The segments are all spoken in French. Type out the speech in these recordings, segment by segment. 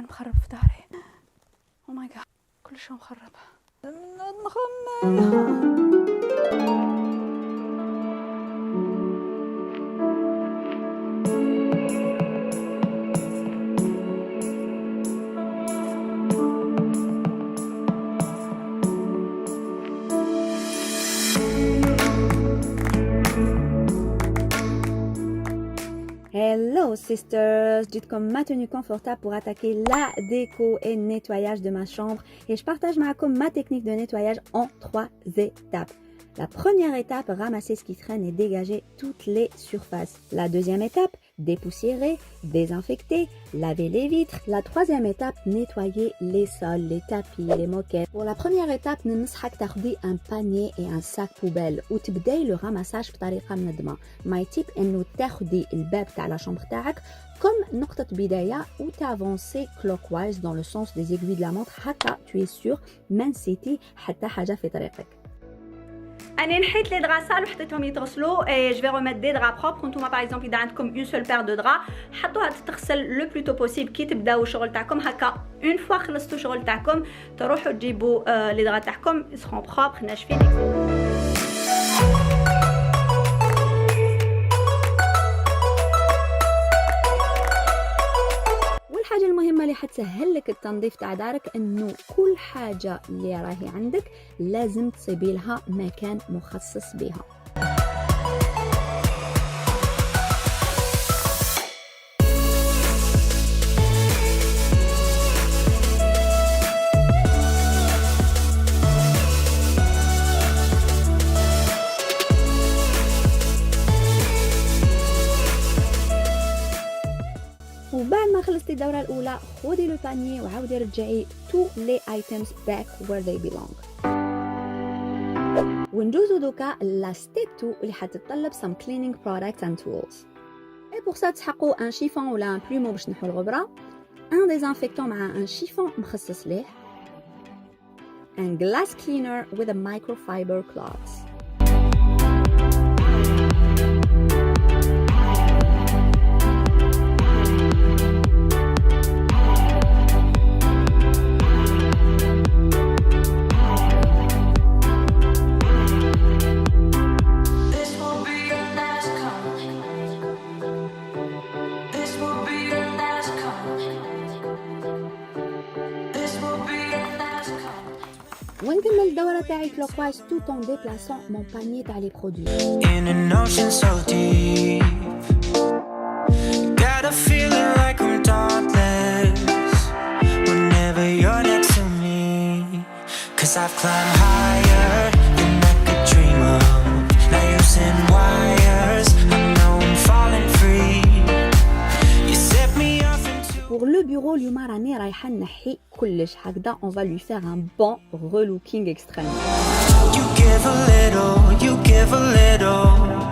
كان مخرب في ظهري. او ماي جاد كل شيء مخرب. Hello sisters, j'utilise ma tenue confortable pour attaquer la déco et nettoyage de ma chambre et je partage ma technique de nettoyage en 3 étapes. La première étape, ramasser ce qui traîne et dégager toutes les surfaces. La deuxième étape, dépoussiérer, désinfecter, laver les vitres. La troisième étape, nettoyer les sols, les tapis, les moquettes. Pour la première étape, ننصحك تاخدي un panier et un sac poubelle وتبداي le ramassage بطريقة منظمة. My tip انه تاخدي الباب تاع la chambre تاعك comme نقطة بداية و t'avancer clockwise dans le sens des aiguilles de la montre حتى tu es sûr ما نسيتي حتى حاجة في طريقك. انا نحيت لي دغا سال وحطيتهم يتغسلوا اي جو في ريميت دي دغا بروبر. نتوما باغ اكزومبل اذا عندكم اون سول بير دو دغا حطوها تتغسل لو بلوتو بوسيبل كي تبداو الشغل تاعكم. هكا اون فوا خلصتوا الشغل تاعكم تروحوا تجيبوا لي دغا تاعكم يسخون بروبر ناشفين. الحاجة المهمة اللي حتسهل لك التنظيف تاع دارك انه كل حاجة اللي راهي عندك لازم تصيبي لها مكان مخصص بها. وبعد ما خلصتي الدورة الأولى خذي لو بانيي وعاودي رجعي tous les items back where they belong. وندوزو دوكا لا ستيب 2 اللي حتتطلب some cleaning products and tools. et pour ça تسحقوا un chiffon ولا un plumeau باش نحو الغبرة، un désinfectant مع un chiffon مخصص ليه، and glass cleaner with a microfiber cloth. ونكمل الدورة تاعي clockwise tout en déplaçant mon panier تاع les produits. In an ocean so deep, got a feeling like I'm dauntless whenever you're next to me, 'cause I've climbed higher than I could dream of, now using wires, I know I'm falling free, you set me off into. Pour le bureau اليوم راني رايحة نحي كلش هكذا on va lui faire un bon relooking extrême. You give a little,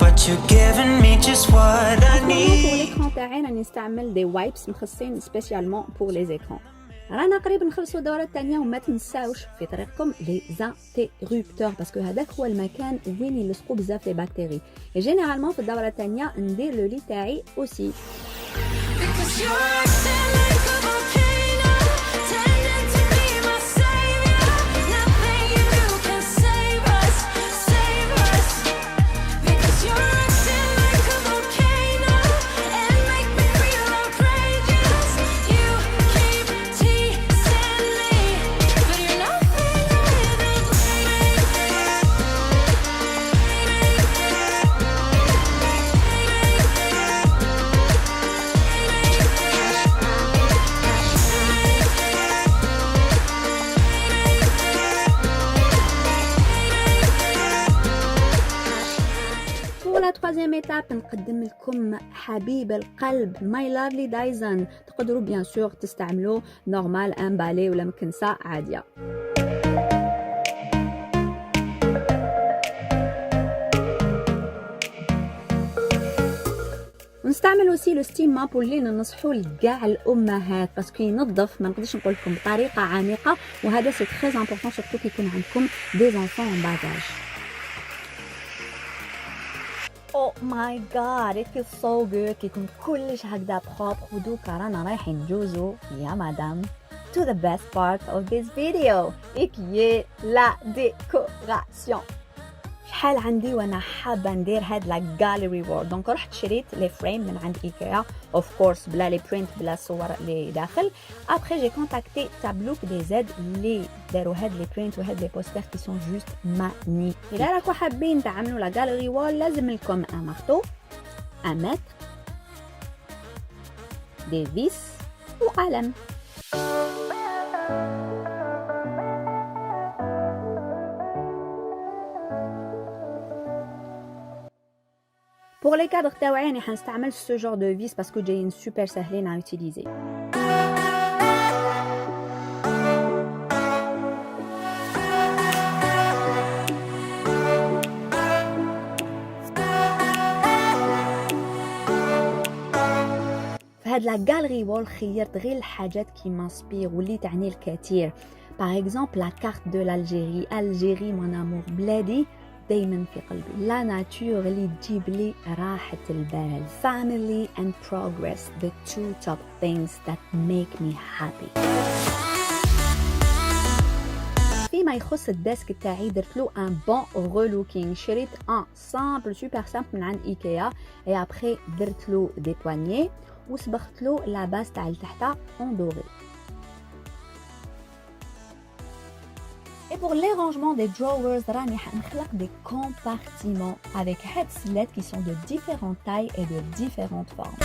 but you're giving me just what I need. pour l'écran تاعي راني نستعمل des wipes مخصصين spécialement pour les écrans. رانا قريب نخلصوا الدورة الثانية وما تنساوش في طريقكم les interrupteurs باسكو هذاك هو المكان وين يلصقوا بزاف لي بكتيري. جينيرالمون في الدورة الثانية ندير لو لي تاعي aussi. Because you're acting like a volcano, tending to be my savior. Nothing you do can save us, save us. Because you're acting like a volcano and make me feel outrageous. You keep teasing me, but you're nothing la troisième étape نقدم لكم حبيب القلب My Lovely Dyson. تقدروا bien sûr تستعملوا نورمال امبالي ولا مكنسة عادية. ونستعمل aussi لو ستيم ماب واللي ننصحوا لكاع الامهات باسكو ينظف ما نقدرش نقول لكم بطريقه عميقه وهذا سي تري امبورطون سورتو كي يكون عندكم دي enfants en bas âge. Oh my god, it feels so good كيكون كلش هكذا بروبر ودوكا رانا رايحين نجوزو يا مدام to the best part of this video et qui est la décoration. شحال عندي وانا حابه ندير هاد لا gallery wall دونك رحت شريت لي فريم من عند ايكيا اوف كورس بلا لي برينت بلا الصور اللي داخل. ابري جي كونتاكتي تابلوك دي زاد اللي داروا هاد لي برينت وهاد لي بوستر كي سون جوست مانيفيك. اذا راكم حابين تعملوا لا gallery wall لازم لكم ان مارتو ان متر دي فيس وقلم. Pour les cadres تاوعي حنستعمل ce genre de vis parce que جايين super سهلين à utiliser. فهاد لا gallery wall خيرت غير الحاجات كي مانسبير واللي تعني الكثير. Par exemple la carte de l'Algérie. Algérie mon amour بلادي دايما في قلبي. لا ناتور اللي تجيب لي راحة البال. Family and progress, the two top things that make me happy. فيما يخص الديسك تاعي درت له ان بون رولوكينغ. شريت ان سامبل سوبر سامبل من عند ايكيا اي ابري درت له دي بوانيي وصبغت له لا باس تاع لتحت اون دوري. Et pour les rangements des drawers, راني حنخلق des compartiments avec هاد السلات qui sont de différentes tailles et de différentes formes.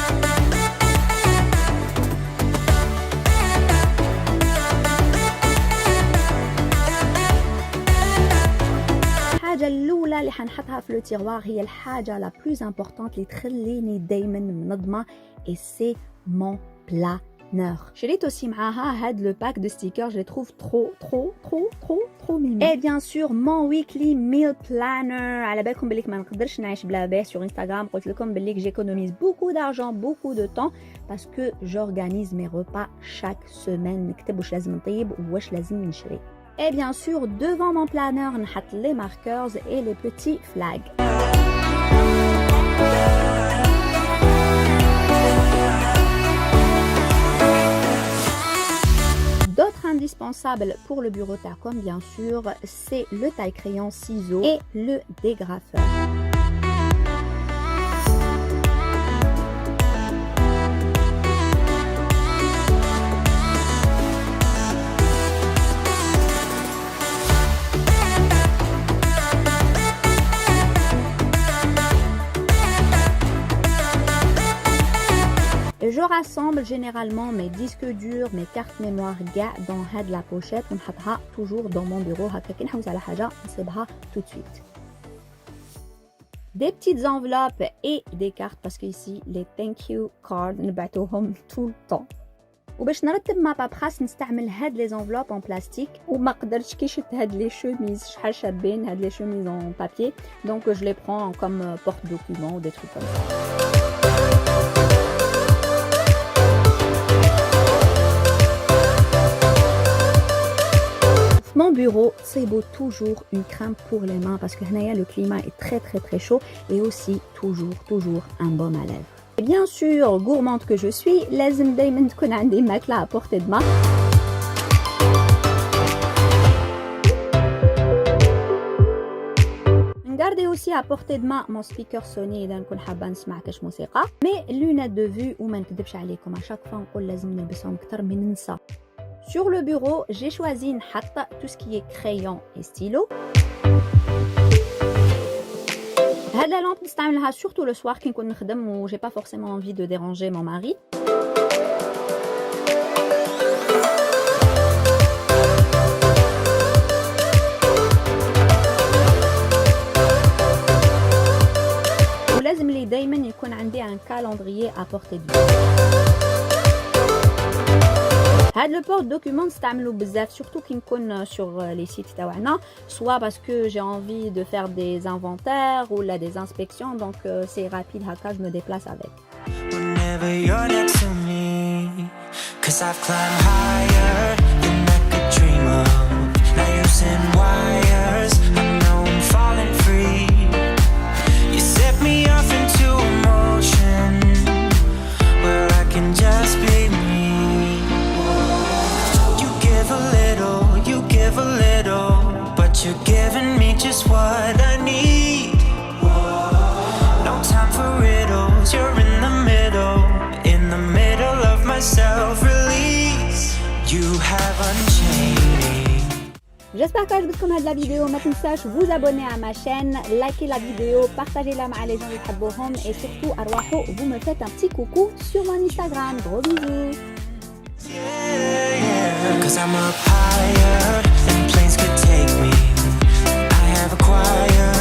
الحاجة الأولى اللي حنحطها في لو تيروار هي الحاجة la plus importante اللي تخليني دايما منظمة et c'est mon planeur. شريت aussi معاها هاد le pack de stickers, je les trouve trop mimi. Et bien sûr mon weekly meal planner. على بالكم بليك ما نقدرش نعيش بلا بيه. sur Instagram قلت لكم بليك j'économise beaucoup d'argent, beaucoup de temps parce que j'organise mes repas chaque semaine. نكتب واش لازم نطيب وواش لازم نشري. Et bien sûr devant mon planner نحط les marqueurs et les petits flags. D'autres indispensables pour le bureau Tacom, bien sûr, c'est le taille-crayon, ciseaux et le dégrafeur. Je rassemble généralement mes disques durs, mes cartes mémoire dans هاد la pochette ونحطها toujours dans mon bureau. هكا كي نحوس على حاجة نصيبها tout de suite. Des petites enveloppes et des cartes parce que ici les thank you cards نبعتوهم tout le temps. وباش نرتب ما بابراس نستعمل هاد لي زونفلوب en plastique وما قدرتش كي شفت هاد لي شوميز شحال شابين هاد لي شوميز en papier donc je les prends comme porte-documents ou des trucs comme ça. Mon bureau, c'est beau toujours une crème pour les mains parce que le climat est très chaud et aussi toujours un baume à lèvres. Et bien sûr, gourmande que je suis, لازم دايما تكون عندي ماكلة à portée de main. Gardez aussi à portée de main mon speaker Sony إذا نكون حابة نسمع كاش موسيقى. Mais lunettes de vue وما نكذبش عليكم à chaque fois نقول لازم نلبسهم أكتر من ننسى. Sur le bureau, j'ai choisi tout ce qui est crayon et stylo. Cette lampe, je l'utilise surtout le soir quand je travaille où j'ai pas forcément envie de déranger mon mari. ولازم لي دايما يكون عندي un calendrier à portée de main. هاد le porte-document نستعملو بزاف surtout كي نكون sur les sites تاعنا soit parce que j'ai envie de faire des inventaires ou là des inspections donc c'est rapide هكا je me déplace avec. Whenever you're next to me, 'cause I've climbed higher than I could dream of. Now using wires, I know I'm falling free. You set me off J'espère que عجبتكم هاد la vidéo. ما تنساش vous abonner à ma chaîne, liker la vidéo, partagez-la مع les gens اللي تحبوهم et surtout أرواحوا vous me faites un petit coucou sur mon Instagram. Gros bisous. Cause I'm up higher than planes could take me. I have acquired